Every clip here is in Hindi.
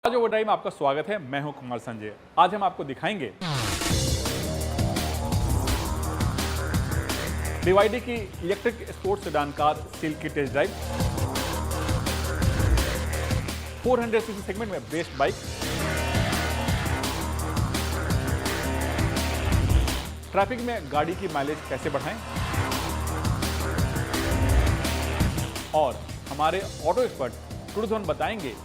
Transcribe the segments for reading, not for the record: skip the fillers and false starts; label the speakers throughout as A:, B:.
A: आज ओवरड्राइव में आपका स्वागत है। मैं हूं कुमार संजय। आज हम आपको दिखाएंगे BYD की electric sports sedan car seal की टेस्ट ड्राइव, 400 सीसी सेगमेंट में बेस्ट बाइक, ट्रैफिक में गाड़ी की माइलेज कैसे बढ़ाएं और हमारे ऑटो एक्सपर्ट टूडे बताएंगे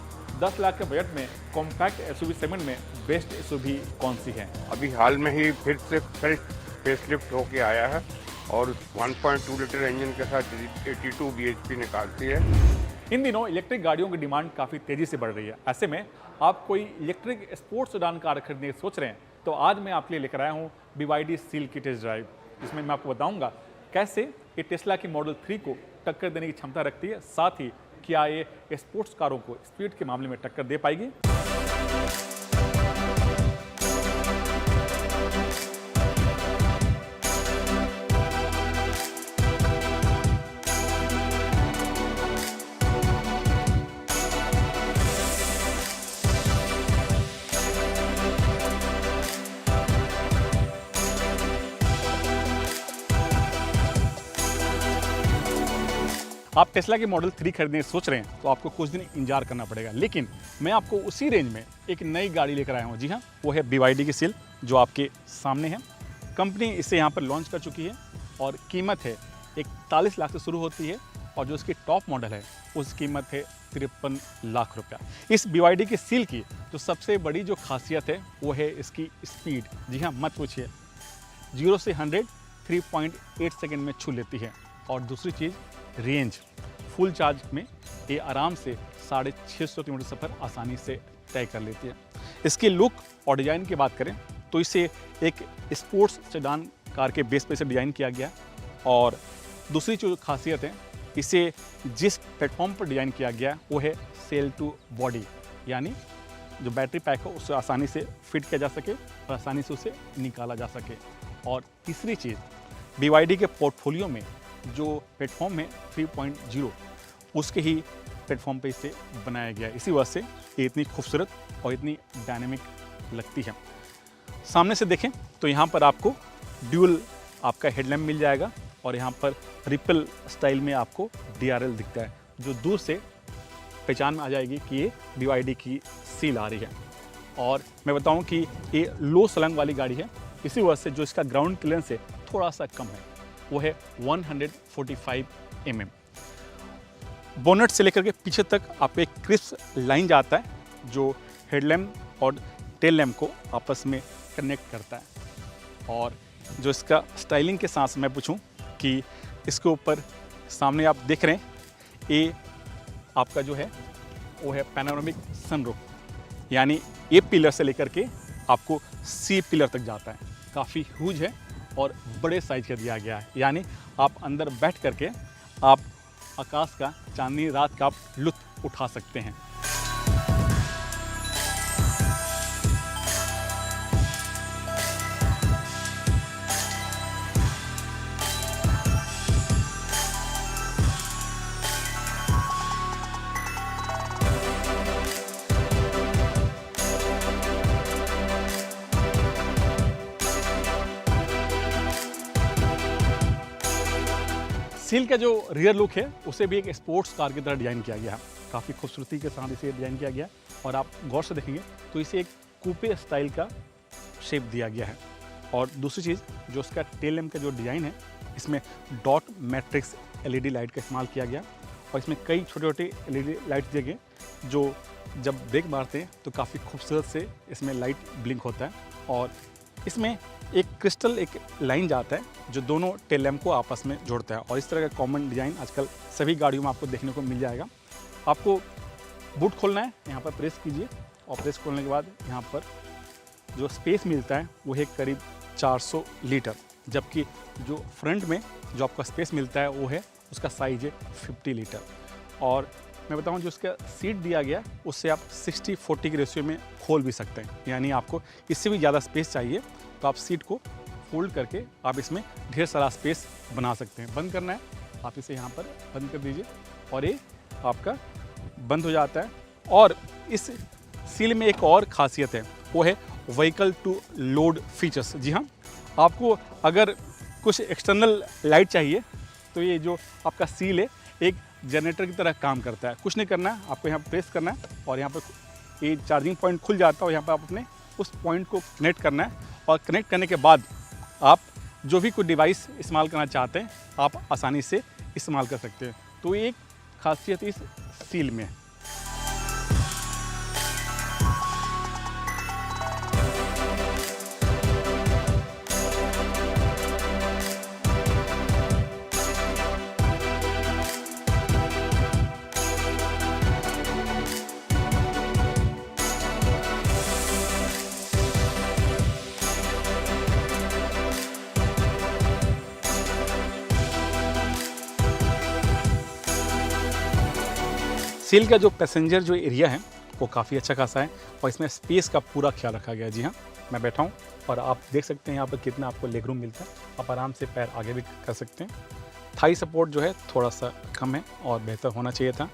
A: 10 लाख के बजट में कॉम्पैक्ट एसयूवी सेगमेंट में बेस्ट एसयूवी कौन सी है।
B: अभी हाल में ही फिर से फेसलिफ्ट होके आया है और 1.2 लीटर इंजन के साथ 82 bhp निकालती है।
A: इन दिनों इलेक्ट्रिक गाड़ियों की डिमांड काफ़ी तेज़ी से बढ़ रही है। ऐसे में आप कोई इलेक्ट्रिक स्पोर्ट्स सेडान कार खरीदने की सोच रहे हैं तो आज मैं आपके लिए लेकर आया हूँ BYD सील की टेस्ट ड्राइव। इसमें मैं आपको बताऊंगा कैसे ये टेस्ला की मॉडल 3 को टक्कर देने की क्षमता रखती है, साथ ही क्या ये स्पोर्ट्स कारों को स्पीड के मामले में टक्कर दे पाएगी। आप टेस्ला की मॉडल 3 खरीदने की सोच रहे हैं तो आपको कुछ दिन इंतजार करना पड़ेगा, लेकिन मैं आपको उसी रेंज में एक नई गाड़ी लेकर आया हूँ। जी हाँ, वो है BYD की सील जो आपके सामने है। कंपनी इसे यहाँ पर लॉन्च कर चुकी है और कीमत है 41 लाख से शुरू होती है और जो इसकी टॉप मॉडल है उस कीमत है 53 लाख रुपया। इस BYD की सील की जो सबसे बड़ी जो खासियत है वो है इसकी स्पीड। जी हाँ, मत पूछिए, 0 से 100 3.8 सेकेंड में छू लेती है। और दूसरी चीज़ रेंज, फुल चार्ज में ये आराम से 650 किलोमीटर सफ़र आसानी से तय कर लेती है। इसकी लुक और डिज़ाइन की बात करें तो इसे एक स्पोर्ट्स सेडान कार के बेस पे से डिज़ाइन किया गया और दूसरी जो खासियत है, इसे जिस प्लेटफॉर्म पर डिज़ाइन किया गया वो है सेल टू बॉडी, यानी जो बैटरी पैक है उससे आसानी से फिट किया जा सके और आसानी से उसे निकाला जा सके। और तीसरी चीज़, BYD के पोर्टफोलियो में जो प्लेटफॉर्म है 3.0 उसके ही प्लेटफॉर्म पे इसे बनाया गया है। इसी वजह से ये इतनी खूबसूरत और इतनी डायनेमिक लगती है। सामने से देखें तो यहाँ पर आपको ड्यूल आपका हेडलैम्प मिल जाएगा और यहाँ पर रिपल स्टाइल में आपको DRL दिखता है, जो दूर से पहचान में आ जाएगी कि ये BYD की सील आ रही है। और मैं बताऊँ कि ये लो सलंग वाली गाड़ी है, इसी वजह से जो इसका ग्राउंड क्लियरेंस है थोड़ा सा कम है, वो है 145 mm। बोनट से लेकर के पीछे तक आप एक क्रिस्प लाइन जाता है जो हेडलैम्प और टेल लैम्प को आपस में कनेक्ट करता है। और जो इसका स्टाइलिंग के साथ मैं पूछूं कि इसके ऊपर सामने आप देख रहे हैं, ये आपका जो है वो है पैनोरामिक सनरूफ, यानी ए पिलर से लेकर के आपको C पिलर तक जाता है। काफ़ी ह्यूज है और बड़े साइज का दिया गया है, यानी आप अंदर बैठ करके आप आकाश का, चांदनी रात का आप लुत्फ उठा सकते हैं। सील का जो रियर लुक है उसे भी एक स्पोर्ट्स कार की तरह डिज़ाइन किया गया है। काफ़ी खूबसूरती के साथ इसे डिज़ाइन किया गया और आप गौर से देखेंगे तो इसे एक कूपे स्टाइल का शेप दिया गया है। और दूसरी चीज़, जो इसका टेल लैम्प का जो डिज़ाइन है, इसमें डॉट मैट्रिक्स LED लाइट का इस्तेमाल किया गया और इसमें कई छोटे छोटे LED लाइट दिए गए जो जब ब्रेक मारते हैं तो काफ़ी खूबसूरत से इसमें लाइट ब्लिंक होता है। और इसमें एक क्रिस्टल एक लाइन जाता है जो दोनों टेल लैम्प को आपस में जोड़ता है। और इस तरह का कॉमन डिज़ाइन आजकल सभी गाड़ियों में आपको देखने को मिल जाएगा। आपको बूट खोलना है, यहाँ पर प्रेस कीजिए और प्रेस खोलने के बाद यहाँ पर जो स्पेस मिलता है वो है करीब 400 लीटर, जबकि जो फ्रंट में जो आपका स्पेस मिलता है वो है, उसका साइज है 50 लीटर। और मैं बताऊं, जो उसका सीट दिया गया उससे आप 60-40 के रेशियो में खोल भी सकते हैं, यानी आपको इससे भी ज़्यादा स्पेस चाहिए तो आप सीट को फोल्ड करके आप इसमें ढेर सारा स्पेस बना सकते हैं। बंद करना है, आप इसे यहाँ पर बंद कर दीजिए और ये आपका बंद हो जाता है। और इस सील में एक और खासियत है, वो है व्हीकल टू लोड फीचर्स। जी हाँ, आपको अगर कुछ एक्सटर्नल लाइट चाहिए तो ये जो आपका सील है एक जनरेटर की तरह काम करता है। कुछ नहीं करना है, आपको यहाँ प्रेस करना है और यहाँ पर ये चार्जिंग पॉइंट खुल जाता है और यहाँ पर आप अपने उस पॉइंट को कनेक्ट करना है और कनेक्ट करने के बाद आप जो भी कोई डिवाइस इस्तेमाल करना चाहते हैं आप आसानी से इस्तेमाल कर सकते हैं। तो ये एक खासियत इस सील में है। सील का जो पैसेंजर जो एरिया है वो काफ़ी अच्छा खासा है और इसमें स्पेस का पूरा ख्याल रखा गया है। जी हाँ, मैं बैठा हूँ और आप देख सकते हैं यहाँ पर कितना आपको लेग रूम मिलता है। आप आराम से पैर आगे भी कर सकते हैं। थाई सपोर्ट जो है थोड़ा सा कम है और बेहतर होना चाहिए था।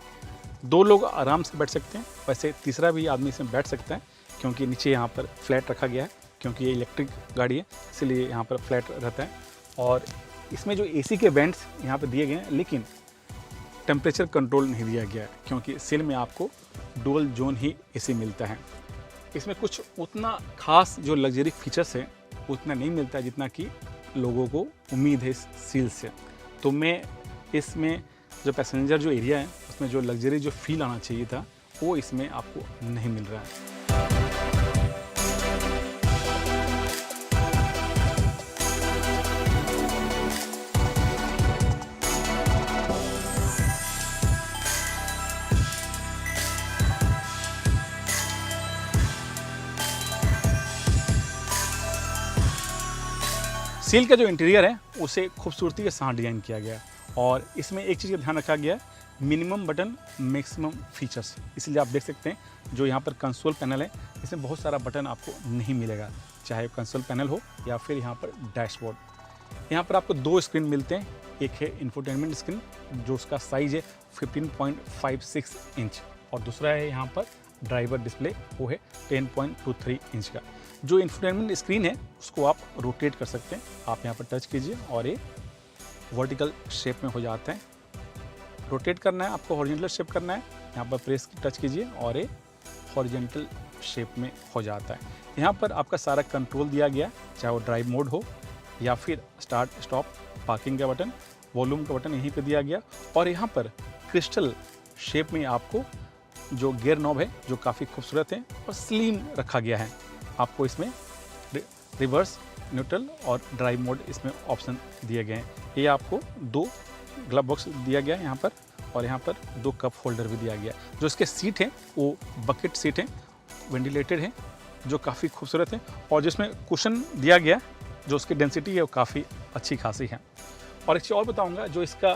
A: 2 लोग आराम से बैठ सकते हैं, वैसे तीसरा भी आदमी इसमें बैठ सकता है क्योंकि नीचे यहाँ पर फ्लैट रखा गया है क्योंकि ये इलेक्ट्रिक गाड़ी है, इसलिए यहाँ पर फ्लैट रहता है। और इसमें जो AC के वेंट्स यहाँ पर दिए गए हैं लेकिन टेम्परेचर कंट्रोल नहीं दिया गया है क्योंकि सील में आपको डुअल जोन ही AC मिलता है। इसमें कुछ उतना खास जो लग्जरी फीचर्स है उतना नहीं मिलता है जितना कि लोगों को उम्मीद है इस सील से। तो मैं इसमें जो पैसेंजर जो एरिया है उसमें जो लग्जरी जो फील आना चाहिए था वो इसमें आपको नहीं मिल रहा है। सील का जो इंटीरियर है उसे खूबसूरती के साथ डिज़ाइन किया गया है और इसमें एक चीज़ का ध्यान रखा गया है, मिनिमम बटन मैक्सिमम फीचर्स। इसलिए आप देख सकते हैं जो यहाँ पर कंसोल पैनल है इसमें बहुत सारा बटन आपको नहीं मिलेगा, चाहे कंसोल पैनल हो या फिर यहाँ पर डैशबोर्ड। यहाँ पर आपको 2 स्क्रीन मिलते हैं, एक है इंफोटेनमेंट स्क्रीन जो उसका साइज़ है 15.56 इंच और दूसरा है यहाँ पर ड्राइवर डिस्प्ले, वो है 10.23 इंच का। जो इंफोटेनमेंट स्क्रीन है उसको आप रोटेट कर सकते हैं। आप यहाँ पर टच कीजिए और ये वर्टिकल शेप में हो जाता है। रोटेट करना है आपको, हॉरिजॉन्टल शेप करना है, यहाँ पर प्रेस टच कीजिए और ये हॉरिजॉन्टल शेप में हो जाता है। यहाँ पर आपका सारा कंट्रोल दिया गया, चाहे वो ड्राइव मोड हो या फिर स्टार्ट स्टॉप, पार्किंग का बटन, वॉल्यूम का बटन यहीं पर दिया गया और यहाँ पर क्रिस्टल शेप में आपको जो गियर नॉब है जो काफ़ी खूबसूरत है और स्लिम रखा गया है। आपको इसमें रिवर्स, न्यूट्रल और ड्राइव मोड इसमें ऑप्शन दिए गए हैं। ये आपको 2 ग्लव बॉक्स दिया गया है यहाँ पर और यहाँ पर 2 कप होल्डर भी दिया गया। जो इसके सीट हैं वो बकेट सीट हैं, वेंटिलेटेड हैं, जो काफ़ी खूबसूरत है और जिसमें कुशन दिया गया जो उसकी डेंसिटी है वो काफ़ी अच्छी खासी है। और एक चीज़ और बताऊँगा, जो इसका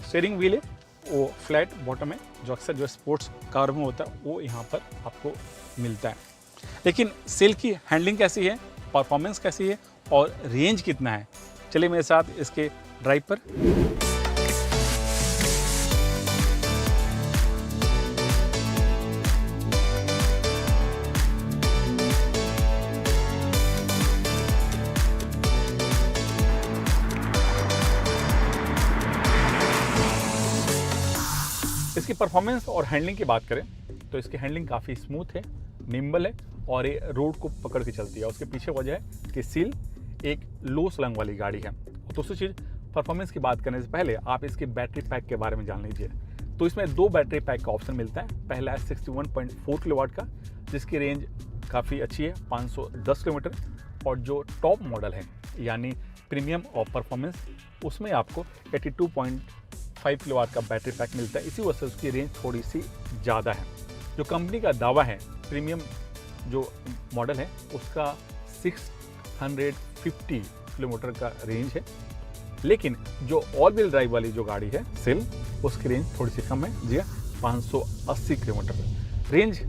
A: स्टीयरिंग व्हील है वो फ्लैट बॉटम है, जो अक्सर जो स्पोर्ट्स कार में होता है वो यहाँ पर आपको मिलता है। लेकिन सील की हैंडलिंग कैसी है, परफॉर्मेंस कैसी है और रेंज कितना है, चलिए मेरे साथ इसके ड्राइव पर। इसकी परफॉर्मेंस और हैंडलिंग की बात करें तो इसकी हैंडलिंग काफ़ी स्मूथ है, निम्बल है और ये रोड को पकड़ के चलती है। उसके पीछे वजह है कि सील एक लो स्लंग वाली गाड़ी है। दूसरी चीज़, परफॉर्मेंस की बात करने से पहले आप इसके बैटरी पैक के बारे में जान लीजिए। तो इसमें 2 बैटरी पैक का ऑप्शन मिलता है। पहला है 61.4 किलोवाट का जिसकी रेंज काफ़ी अच्छी है, 510 किलोमीटर, और जो टॉप मॉडल है यानी प्रीमियम और परफॉर्मेंस उसमें आपको 82.5 किलोवाट का बैटरी पैक मिलता है। इसी वजह से उसकी रेंज थोड़ी सी ज़्यादा है। जो कंपनी का दावा है, प्रीमियम जो मॉडल है उसका 650 किलोमीटर का रेंज है, लेकिन जो ऑल व्हील ड्राइव वाली जो गाड़ी है सील, उसकी रेंज थोड़ी सी कम है जी, 580 किलोमीटर। रेंज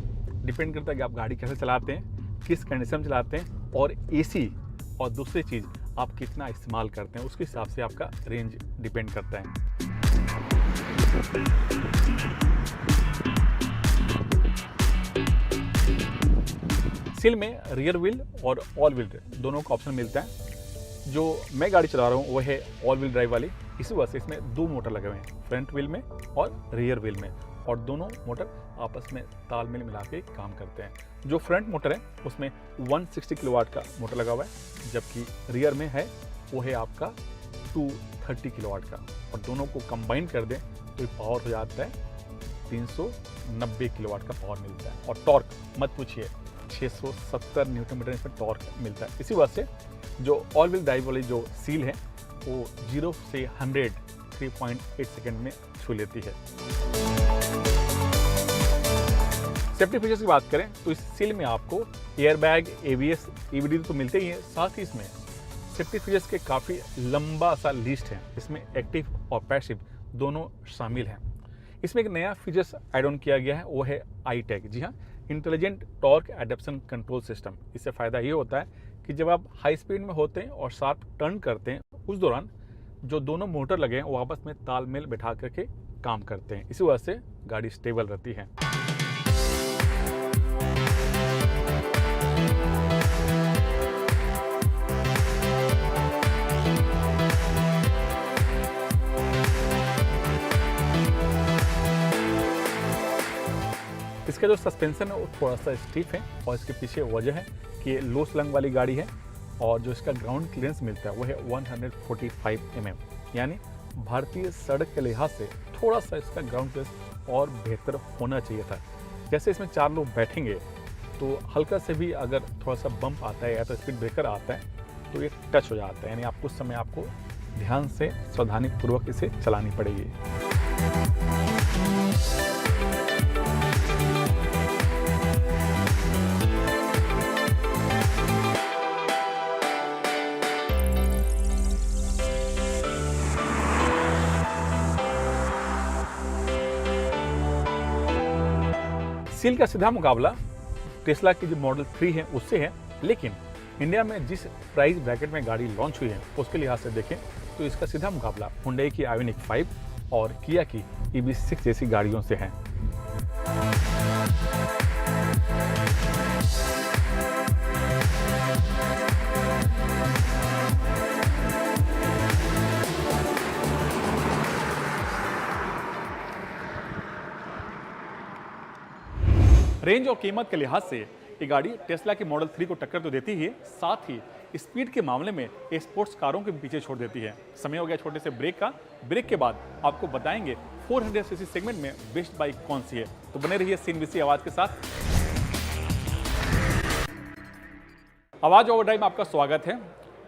A: डिपेंड करता है कि आप गाड़ी कैसे चलाते हैं, किस कंडीशन में चलाते हैं और AC और दूसरी चीज़ आप कितना इस्तेमाल करते हैं उसके हिसाब से आपका रेंज डिपेंड करता है। सील में रियर व्हील और ऑल व्हील दोनों का ऑप्शन मिलता है। जो मैं गाड़ी चला रहा हूँ वो है ऑल व्हील ड्राइव वाली, इसी वजह से इसमें 2 मोटर लगे हुए हैं, फ्रंट व्हील में और रियर व्हील में, और दोनों मोटर आपस में तालमेल मिला के काम करते हैं। जो फ्रंट मोटर है उसमें 160 किलोवाट का मोटर लगा हुआ है, जबकि रियर में है वो है आपका 230 किलोवाट का, और दोनों को कंबाइन कर दें तो ये पावर हो जाता है 390 किलोवाट का पावर मिलता है। और टॉर्क मत पूछिए, 670 न्यूटन मीटर इसमें टॉर्क मिलता है। इसी वजह से जो ऑल व्हील ड्राइव वाली जो सील है वो 0 से 100 3.8 सेकेंड में छू लेती है। सेफ्टी फीचर्स की बात करें तो इस सील में आपको एयर बैग, ABS, EBD तो मिलते ही हैं, साथ ही इसमें सेफ्टी फीचर्स के काफ़ी लंबा सा लिस्ट है। इसमें एक्टिव और पैसिव दोनों शामिल हैं। इसमें एक नया फीचर्स ऐड ऑन किया गया है, वो है i-TAC। जी हाँ, intelligent torque adaptation control system. इससे फ़ायदा ये होता है कि जब आप हाई स्पीड में होते हैं और शार्प टर्न करते हैं, उस दौरान जो दोनों मोटर लगे हैं वो आपस में तालमेल बैठा करके काम करते हैं। इसी वजह से गाड़ी स्टेबल रहती है। इसका जो सस्पेंशन है वो थोड़ा सा स्टीफ है, और इसके पीछे वजह है कि ये लो स्लंग वाली गाड़ी है, और जो इसका ग्राउंड क्लियरेंस मिलता है वो है 145 mm, यानी भारतीय सड़क के लिहाज से थोड़ा सा इसका ग्राउंड क्लियरेंस और बेहतर होना चाहिए था। जैसे इसमें 4 लोग बैठेंगे तो हल्का से भी अगर थोड़ा सा बम्प आता है या तो स्पीड ब्रेकर आता है तो ये टच हो जाता है, यानी आप कुछ समय आपको ध्यान से सावधानीपूर्वक इसे चलानी पड़ेगी। सील का सीधा मुकाबला टेस्ला की जो मॉडल 3 है उससे है, लेकिन इंडिया में जिस प्राइस ब्रैकेट में गाड़ी लॉन्च हुई है उसके लिहाज से देखें तो इसका सीधा मुकाबला हुंडई की आयोनिक 5 और किया की EV6 जैसी गाड़ियों से है। रेंज और कीमत के लिहाज से ये गाड़ी टेस्ला की मॉडल 3 को टक्कर तो देती ही है, साथ ही स्पीड के मामले में स्पोर्ट्स कारों के पीछे छोड़ देती है। समय हो गया छोटे से ब्रेक का। ब्रेक के बाद आपको बताएंगे 400 सीसी सेगमेंट में बेस्ट बाइक कौन सी है, तो बने रहिए CNBC आवाज के साथ। आवाज ओवरड्राइव में आपका स्वागत है।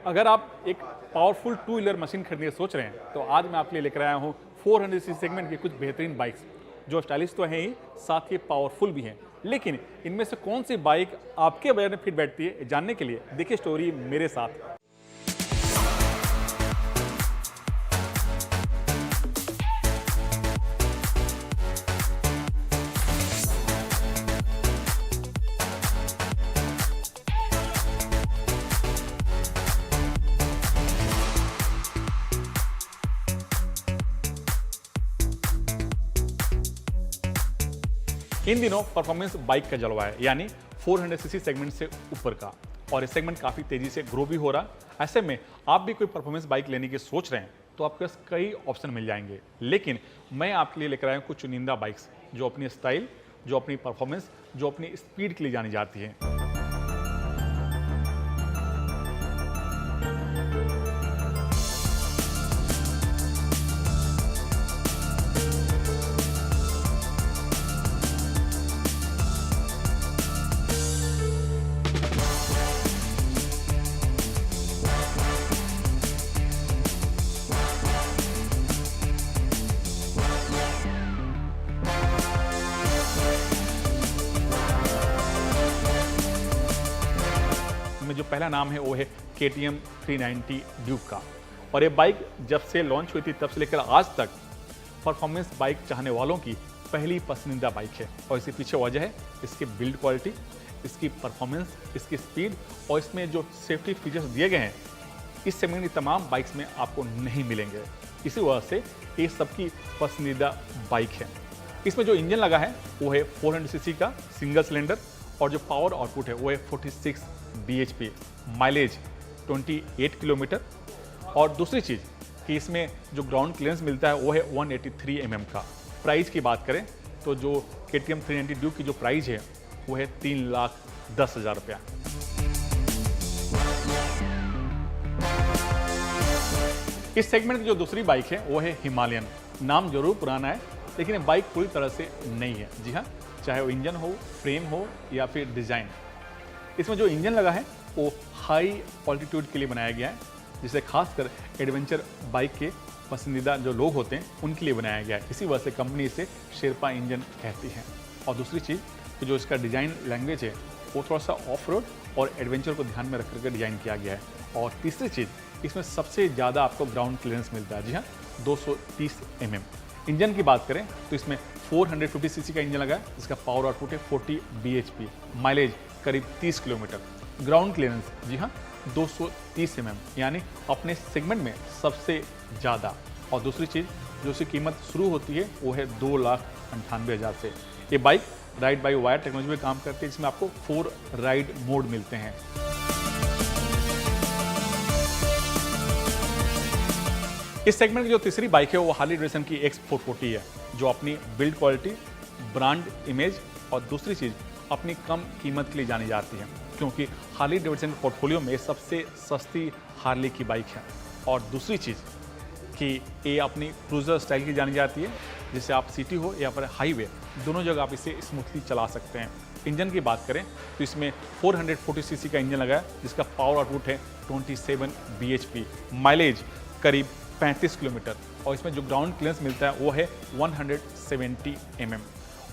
A: अगर आप एक पावरफुल 2 व्हीलर मशीन खरीदने की सोच रहे हैं तो आज मैं आपके लिए लेकर आया हूँ 400 सीसी सेगमेंट की कुछ बेहतरीन बाइक्स, जो स्टाइलिश तो हैं ही, साथ ही पावरफुल भी हैं। लेकिन इनमें से कौन सी बाइक आपके बजट में फिट बैठती है, जानने के लिए देखिए स्टोरी मेरे साथ। इन दिनों परफॉर्मेंस बाइक का जलवा है, यानी 400 सीसी सेगमेंट से ऊपर का, और ये सेगमेंट काफ़ी तेज़ी से ग्रो भी हो रहा है। ऐसे में आप भी कोई परफॉर्मेंस बाइक लेने की सोच रहे हैं तो आपके पास कई ऑप्शन मिल जाएंगे, लेकिन मैं आपके लिए लेकर आया हूँ कुछ चुनिंदा बाइक्स जो अपनी स्टाइल, जो अपनी परफॉर्मेंस, जो अपनी स्पीड के लिए जानी जाती है। जो पहला नाम है वो है KTM 390 ड्यूक का, और ये बाइक जब से लॉन्च हुई थी तब से लेकर आज तक परफॉर्मेंस बाइक चाहने वालों की पहली पसंदीदा बाइक है। और इसके पीछे वजह है इसकी बिल्ड क्वालिटी, इसकी परफॉर्मेंस, इसकी स्पीड, और इसमें जो सेफ्टी फीचर्स दिए गए हैं इस सेगमेंट की तमाम बाइक्स में आपको नहीं मिलेंगे। इसी वजह से ये सबकी पसंदीदा बाइक है। इसमें जो इंजन लगा है वो है 400 सीसी का सिंगल सिलेंडर, और जो पावर आउटपुट है वो है 46 bhp, माइलेज 28 किलोमीटर। और दूसरी चीज़ कि इसमें जो ग्राउंड क्लियरेंस मिलता है वो है 183 mm का। प्राइस की बात करें तो जो KTM 390 ड्यूक की जो प्राइस है वो है 3,10,000 रुपया। इस सेगमेंट की जो दूसरी बाइक है वो है हिमालयन। नाम जरूर पुराना है लेकिन ये बाइक पूरी तरह से नई है। जी हाँ, चाहे वो इंजन हो, फ्रेम हो या फिर डिज़ाइन। इसमें जो इंजन लगा है वो हाई ऑल्टीट्यूड के लिए बनाया गया है, जिसे खासकर एडवेंचर बाइक के पसंदीदा जो लोग होते हैं उनके लिए बनाया गया है। इसी वजह से कंपनी इसे शेरपा इंजन कहती है। और दूसरी चीज़ कि जो इसका डिज़ाइन लैंग्वेज है वो थोड़ा सा ऑफ रोड और एडवेंचर को ध्यान में रख करके डिज़ाइन किया गया है। और तीसरी चीज़, इसमें सबसे ज़्यादा आपको ग्राउंड क्लियरेंस मिलता है। जी हाँ, 230 mm। इंजन की बात करें तो इसमें 450 cc का इंजन लगा है, जिसका पावर आउटपुट है 40 bhp, माइलेज करीब 30 किलोमीटर। ग्राउंड क्लियरेंस जी हाँ 230 mm, यानी अपने सेगमेंट में सबसे ज़्यादा। और दूसरी चीज़ जो उसकी कीमत शुरू होती है वो है 2,98,000 से। ये bike ride by wire technology में काम करती है, जिसमें आपको 4 राइड मोड मिलते हैं। इस सेगमेंट की जो तीसरी बाइक है वो हार्ली डेविडसन की X440 है, जो अपनी बिल्ड क्वालिटी, ब्रांड इमेज और दूसरी चीज़ अपनी कम कीमत के लिए जानी जाती है, क्योंकि हार्ली डेविडसन के पोर्टफोलियो में सबसे सस्ती हार्ली की बाइक है। और दूसरी चीज़ कि ये अपनी क्रूज़र स्टाइल की जानी जाती है, जिससे आप सिटी हो या फिर हाईवे दोनों जगह आप इसे स्मूथली चला सकते हैं। इंजन की बात करें तो इसमें 440 cc का इंजन लगा है, जिसका पावर आउटपुट है 27 bhp, माइलेज करीब 35 किलोमीटर। और इसमें जो ग्राउंड क्लियरेंस मिलता है वो है 170 mm।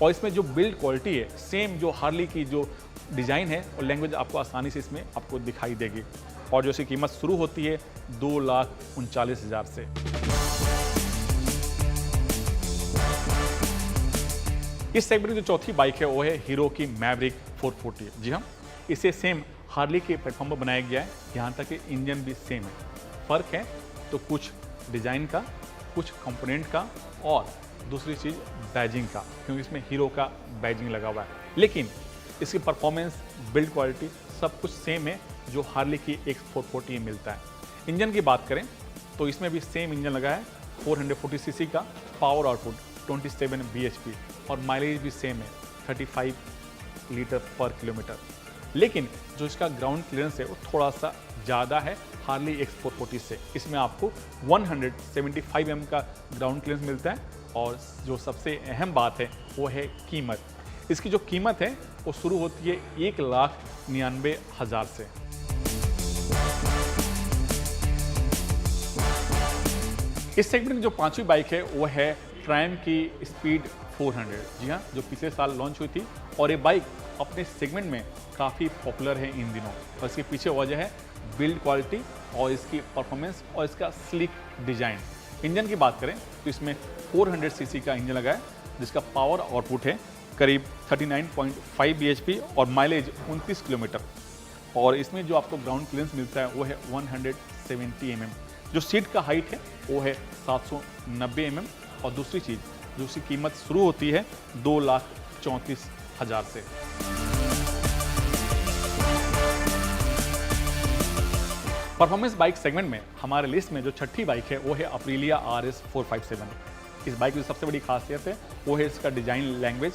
A: और इसमें जो बिल्ड क्वालिटी है सेम जो हार्ली की जो डिज़ाइन है और लैंग्वेज आपको आसानी से इसमें आपको दिखाई देगी। और जो इसकी कीमत शुरू होती है 2,39,000 से। इस सेगमेंट की जो चौथी बाइक है वो है हीरो की मैवरिक 440। जी हाँ, इसे सेम हार्ली के प्लेटफॉर्म पर बनाया गया है, यहाँ तक कि इंजन भी सेम है। फ़र्क है तो कुछ डिज़ाइन का, कुछ कंपोनेंट का और दूसरी चीज़ बैजिंग का, क्योंकि इसमें हीरो का बैजिंग लगा हुआ है। लेकिन इसकी परफॉर्मेंस, बिल्ड क्वालिटी सब कुछ सेम है जो हार्ली की X440 में मिलता है। इंजन की बात करें तो इसमें भी सेम इंजन लगा है, 440 cc का, पावर आउटपुट 27 bhp और माइलेज भी सेम है 35 लीटर पर किलोमीटर। लेकिन जो इसका ग्राउंड क्लियरेंस है वो थोड़ा सा ज़्यादा है हार्ली X440 से। इसमें आपको 175 mm का ग्राउंड क्लियरेंस मिलता है। और जो सबसे अहम बात है वो है कीमत। इसकी जो कीमत है वो शुरू होती है 1,99,000 से। इस सेगमेंट की जो पांचवी बाइक है वो है ट्रायम्फ की स्पीड 400। जी हाँ, जो पिछले साल लॉन्च हुई थी और ये बाइक अपने सेगमेंट में काफ़ी पॉपुलर है इन दिनों। और इसके पीछे वजह है बिल्ड क्वालिटी और इसकी परफॉर्मेंस और इसका स्लिक डिज़ाइन। इंजन की बात करें तो इसमें 400 cc का इंजन लगा है, जिसका पावर आउटपुट है करीब 39.5 bhp और माइलेज 29 किलोमीटर। और इसमें जो आपको ग्राउंड क्लियरेंस मिलता है वो है 170 mm। जो सीट का हाइट है वो है 790 mm। और दूसरी चीज़ जो उसकी कीमत शुरू होती है 2,34,000 से। परफॉर्मेंस बाइक सेगमेंट में हमारे लिस्ट में जो छठी बाइक है वो है अप्रिलिया RS 457। इस बाइक की सबसे बड़ी खासियत है वो है इसका डिज़ाइन लैंग्वेज,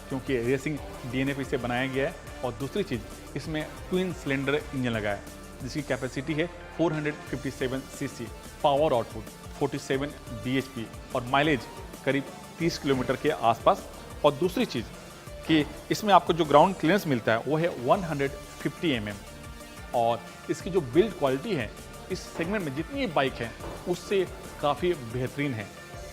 A: क्योंकि रेसिंग DNA पे इसे बनाया गया है। और दूसरी चीज़ इसमें ट्विन सिलेंडर इंजन लगा है, जिसकी कैपेसिटी है 457 cc, पावर आउटपुट 47 bhp और माइलेज करीब 30 किलोमीटर के आसपास। और दूसरी चीज़ कि इसमें आपको जो ग्राउंड क्लियरेंस मिलता है वो है 150 mm। और इसकी जो बिल्ड क्वालिटी है इस सेगमेंट में जितनी बाइक है उससे काफ़ी बेहतरीन है,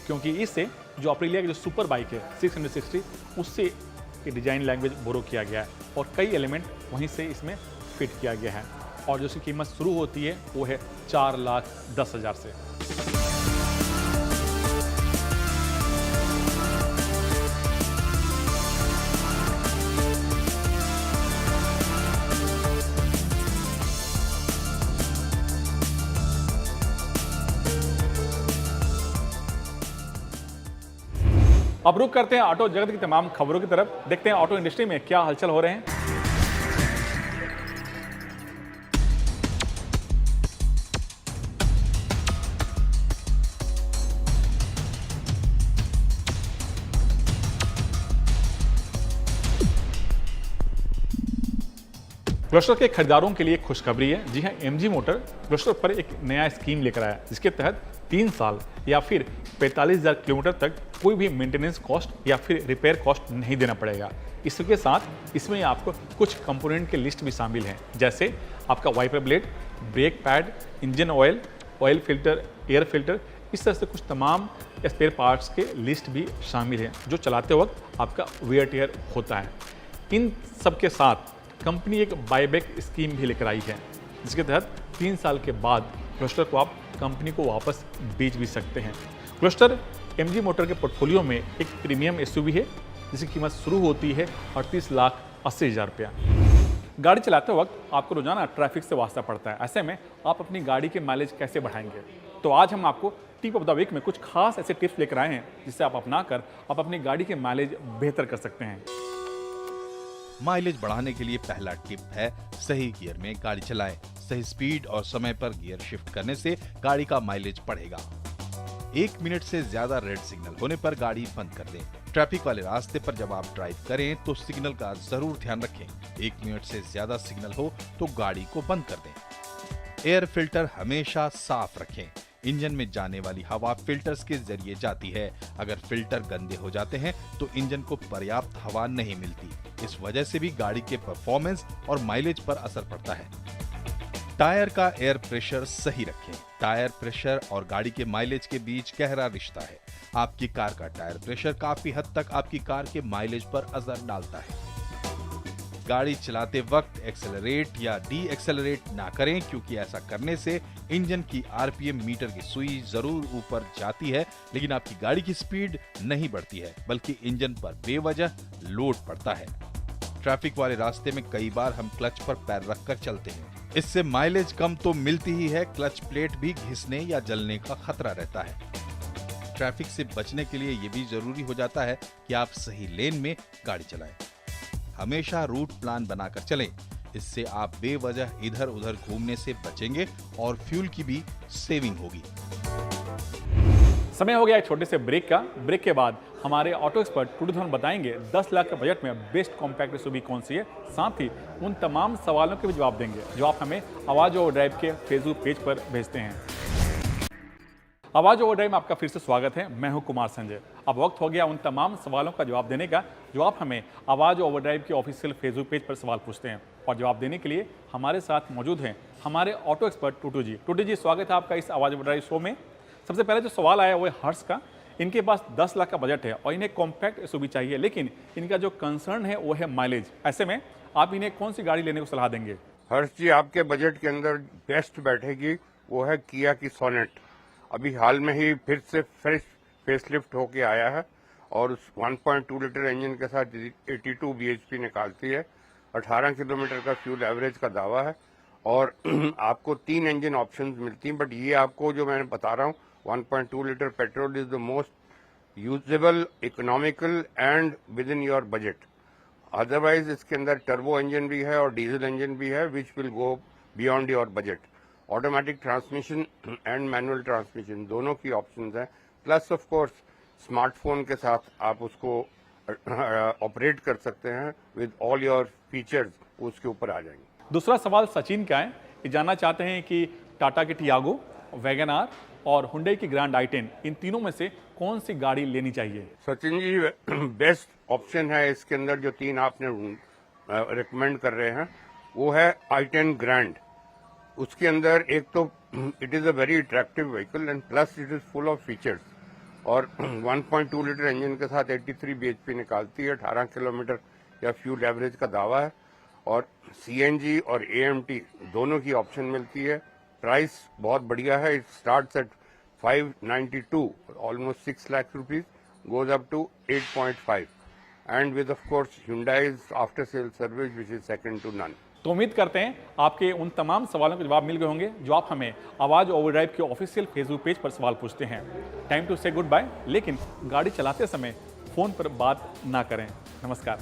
A: क्योंकि इससे जो अप्रिलिया की जो सुपर बाइक है 660 उससे ये डिज़ाइन लैंग्वेज बोरो किया गया है और कई एलिमेंट वहीं से इसमें फिट किया गया है। और जो इसकी कीमत शुरू होती है वो है 4,10,000 से। अब रुक करते हैं ऑटो जगत की तमाम खबरों की तरफ। देखते हैं ऑटो इंडस्ट्री में क्या हलचल हो रहे हैं। क्लस्टर के खरीदारों के लिए खुशखबरी है। जी हाँ, एमजी मोटर क्लस्टर पर एक नया स्कीम लेकर आया जिसके तहत 3 साल या फिर 45,000 किलोमीटर तक कोई भी मेंटेनेंस कॉस्ट या फिर रिपेयर कॉस्ट नहीं देना पड़ेगा। इसके साथ इसमें आपको कुछ कंपोनेंट के लिस्ट भी शामिल हैं, जैसे आपका wiper blade, brake pad, engine oil, oil filter, air filter, इस तरह से कुछ तमाम स्पेयर पार्ट्स के लिस्ट भी शामिल हैं जो चलाते वक्त आपका वेयर टेयर होता है। इन सब के साथ कंपनी एक बायबैक स्कीम भी लेकर आई है जिसके तहत 3 साल के बाद क्लस्टर को आप कंपनी को वापस बेच भी सकते हैं। क्लस्टर एमजी मोटर के पोर्टफोलियो में एक प्रीमियम एसयूवी है जिसकी कीमत शुरू होती है 38,80,000 रुपया। गाड़ी चलाते वक्त आपको रोजाना ट्रैफिक से वास्ता पड़ता है, ऐसे में आप अपनी गाड़ी के माइलेज कैसे बढ़ाएंगे? तो आज हम आपको टिप ऑफ द वीक में कुछ खास ऐसे टिप्स लेकर आए हैं जिससे आप अपनाकर आप अपनी गाड़ी के माइलेज बेहतर कर सकते हैं।
C: माइलेज बढ़ाने के लिए पहला टिप है सही गियर में गाड़ी चलाएं। सही स्पीड और समय पर गियर शिफ्ट करने से गाड़ी का माइलेज बढ़ेगा। 1 मिनट से ज्यादा रेड सिग्नल होने पर गाड़ी बंद कर दें। ट्रैफिक वाले रास्ते पर जब आप ड्राइव करें तो सिग्नल का जरूर ध्यान रखें। 1 मिनट से ज्यादा सिग्नल हो तो गाड़ी को बंद कर दें। एयर फिल्टर हमेशा साफ रखें। इंजन में जाने वाली हवा फिल्टर्स के जरिए जाती है। अगर फिल्टर गंदे हो जाते हैं तो इंजन को पर्याप्त हवा नहीं मिलती। इस वजह से भी गाड़ी के परफॉर्मेंस और माइलेज पर असर पड़ता है। टायर का एयर प्रेशर सही रखें। टायर प्रेशर और गाड़ी के माइलेज के बीच गहरा रिश्ता है। आपकी कार का टायर प्रेशर काफी हद तक आपकी कार के माइलेज पर असर डालता है। गाड़ी चलाते वक्त एक्सेलरेट या डी एक्सेलरेट ना करें, क्योंकि ऐसा करने से इंजन की आरपीएम मीटर की सुई जरूर ऊपर जाती है लेकिन आपकी गाड़ी की स्पीड नहीं बढ़ती है, बल्कि इंजन पर बेवजह लोड पड़ता है। ट्रैफिक वाले रास्ते में कई बार हम क्लच पर पैर रखकर चलते हैं। इससे माइलेज कम तो मिलती ही है, क्लच प्लेट भी घिसने या जलने का खतरा रहता है। ट्रैफिक से बचने के लिए ये भी जरूरी हो जाता है कि आप सही लेन में गाड़ी चलाएं। हमेशा रूट प्लान बनाकर चलें। इससे आप बेवजह इधर उधर घूमने से बचेंगे और फ्यूल की भी सेविंग होगी।
A: समय हो गया एक छोटे से ब्रेक का। ब्रेक के बाद हमारे ऑटो एक्सपर्ट टुडे धवन बताएंगे 10 लाख के बजट में बेस्ट कॉम्पैक्ट एसयूवी कौन सी है। साथ ही उन तमाम सवालों के भी जवाब देंगे जो आप हमें आवाज ओवर ड्राइव के फेसबुक पेज पर भेजते हैं। आवाज ओवर ड्राइव में आपका फिर से स्वागत है। मैं हूं कुमार संजय। अब वक्त हो गया उन तमाम सवालों का जवाब देने का जो आप हमें आवाज ओवर ड्राइव के ऑफिशियल फेसबुक पेज पर सवाल पूछते हैं। और जवाब देने के लिए हमारे साथ मौजूद हैं हमारे ऑटो एक्सपर्ट टूटू जी। टूटू जी, स्वागत है आपका इस आवाज ओवर ड्राइव शो में। सबसे पहले जो सवाल आया वो है हर्ष का। इनके पास 10 लाख का बजट है और इन्हें कॉम्पैक्ट एसयूवी चाहिए, लेकिन इनका जो कंसर्न है वो है माइलेज। ऐसे में आप इन्हें कौन सी गाड़ी लेने को सलाह देंगे?
B: हर्ष जी, आपके बजट के अंदर बेस्ट बैठेगी वो है किया की सोनेट। अभी हाल में ही फिर से फ्रेश फेसलिफ्ट होके आया है और उस 1.2 लीटर इंजन के साथ 82 bhp निकालती है। 18 किलोमीटर का फ्यूल एवरेज का दावा है और आपको 3 इंजन ऑप्शंस मिलती हैं, बट ये आपको जो मैं बता रहा हूँ 1.2 litre petrol is the most usable, economical and with in your budget. Otherwise इसके अंदर टर्बो इंजन भी है और डीजल इंजन भी है which will go beyond your budget. Automatic transmission and manual transmission दोनों की ऑप्शंस हैं। प्लस ऑफ कोर्स स्मार्टफोन के साथ आप उसको ऑपरेट कर सकते हैं विद ऑल योर फीचर्स, उसके ऊपर आ जाएंगे।
A: दूसरा सवाल सचिन का है। ये जानना चाहते हैं कि टाटा की टियागो, वैगन आर और हुंडई की ग्रैंड i10 इन तीनों में से कौन सी गाड़ी लेनी चाहिए?
B: सचिन जी, बेस्ट ऑप्शन है इसके अंदर जो 3 आपने रिकमेंड कर रहे हैं वो है i10 ग्रैंड। उसके अंदर एक तो it is a very attractive vehicle and plus it is full of features और 1.2 लीटर इंजन के साथ 83 bhp निकालती है। 18 किलोमीटर या फ्यूल एवरेज का दावा है और सीएनजी और एएमटी दोनों की ऑप्शन मिलती है। प्राइस बहुत बढ़िया है। It starts at 592, almost 6 lakh rupees, goes up to 8.5 and with of course Hyundai's after sale service which is second to none.
A: तो उम्मीद करते हैं आपके उन तमाम सवालों के जवाब मिल गए होंगे जो आप हमें आवाज ओवर ड्राइव के ऑफिशियल फेसबुक पेज पर सवाल पूछते हैं। टाइम टू से गुड बाय, लेकिन गाड़ी चलाते समय फोन पर बात ना करें। नमस्कार।